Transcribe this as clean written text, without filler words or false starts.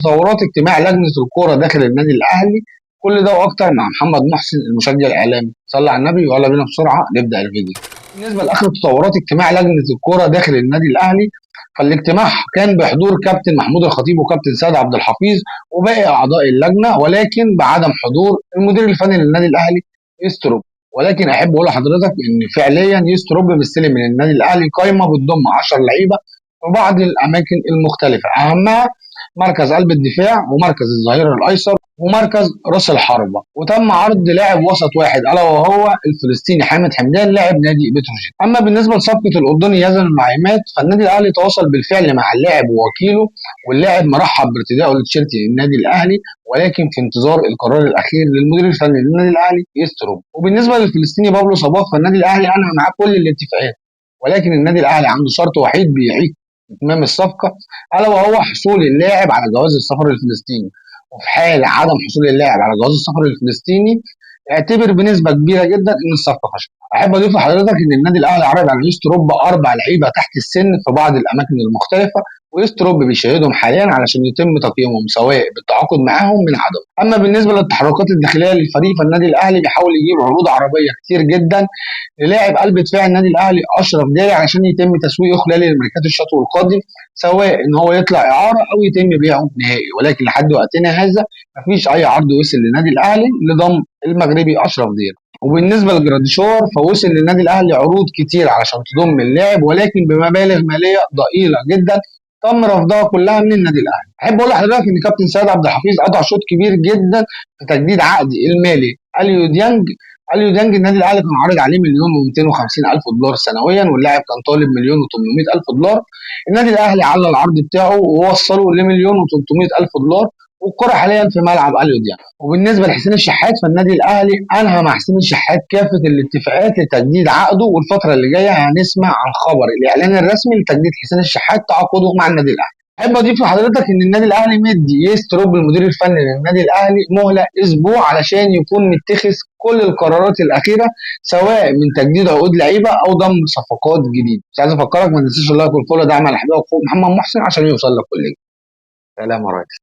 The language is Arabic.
تطورات اجتماع لجنه الكوره داخل النادي الاهلي، كل ده واكتر مع محمد محسن المشجع الاعلامي. صلى على النبي ويلا بينا بسرعه نبدا الفيديو. بالنسبه لاخر تطورات اجتماع لجنه الكوره داخل النادي الاهلي، فالاجتماع كان بحضور كابتن محمود الخطيب وكابتن سيد عبد الحفيظ وباقي اعضاء اللجنه، ولكن بعدم حضور المدير الفني للنادي الاهلي يستروب. ولكن احب اقول لحضرتك ان فعليا يستروب مستلم من النادي الاهلي قائمه بتضم 10 لعيبه في بعض الاماكن المختلفه، اهمها مركز قلب الدفاع ومركز الظهير الايسر ومركز راس الحربه. وتم عرض لاعب وسط واحد الا وهو الفلسطيني حامد حمدان لاعب نادي بتروجيت. اما بالنسبه لصفقه الاردني يزن النعيمات، فالنادي الاهلي تواصل بالفعل مع اللاعب ووكيله، واللاعب مرحب بارتدائه لتيشيرت النادي الاهلي، ولكن في انتظار القرار الاخير للمدير الفني للنادي الاهلي يستروب. وبالنسبه للفلسطيني بابلو صباح، فالنادي الاهلي انهى معاه كل الاتفاقات، ولكن النادي الاهلي عنده شرط وحيد بيعيد اتمام الصفقه، الا وهو حصول اللاعب على جواز السفر الفلسطيني. وفي حال عدم حصول اللاعب على جواز السفر الفلسطيني، اعتبر بنسبه كبيره جدا ان الصفقه فشلت. احب اضيف لحضرتك ان النادي الاهلي عرض على يستروب 4 لعيبه تحت السن في بعض الاماكن المختلفه، ويستروب بيشاهدهم حاليا علشان يتم تقييمهم سواء بالتعاقد معاهم من عدم. اما بالنسبه للتحركات الداخليه للفريق، فالنادي الاهلي بيحاول يجيب عروض عربيه كتير جدا للاعب قلب دفاع النادي الاهلي اشرف داري علشان يتم تسويقه خلال الميركاتو الشتوي القادم، سواء ان هو يطلع اعاره او يتم بيعه نهائي. ولكن لحد وقتنا هذا مفيش اي عرض وصل للنادي الاهلي لضم المغربي اشرف داري. وبالنسبه لجراديشار، فوصل للنادي الاهلي عروض كتير علشان تضم اللاعب، ولكن بمبالغ ماليه ضئيله جدا تم رفضها كلها من النادي الاهلي. احب اقول لحضرتك ان كابتن سيد عبد الحفيظ قطع شوط كبير جدا في تجديد عقد المالي اليو ديانج. النادي الاهلي كان عارض عليه 1,250,000 دولار سنويا، واللاعب كان طالب 1,800,000 دولار. النادي الاهلي على العرض بتاعه ووصله ل1,300,000 دولار، والكرة حاليا في ملعب اليو ديانج. وبالنسبه لحسين الشحات، فالنادي الاهلي انهى مع حسين الشحات كافه الاتفاقات لتجديد عقده، والفتره اللي جايه هنسمع عن خبر الاعلان الرسمي لتجديد حسين الشحات تعاقده مع النادي الاهلي. احب اضيف لحضرتك ان النادي الاهلي مدي يستروب المدير الفني للنادي الاهلي مهله اسبوع علشان يكون متخذ كل القرارات الاخيره، سواء من تجديد عقود لعيبه او ضم صفقات جديده. مش عايز افكرك ما تنساش اللايك والفولو، دعم على حبيبك اخوك محمد محسن عشان يوصل لك كل جديد. سلام يا ريس.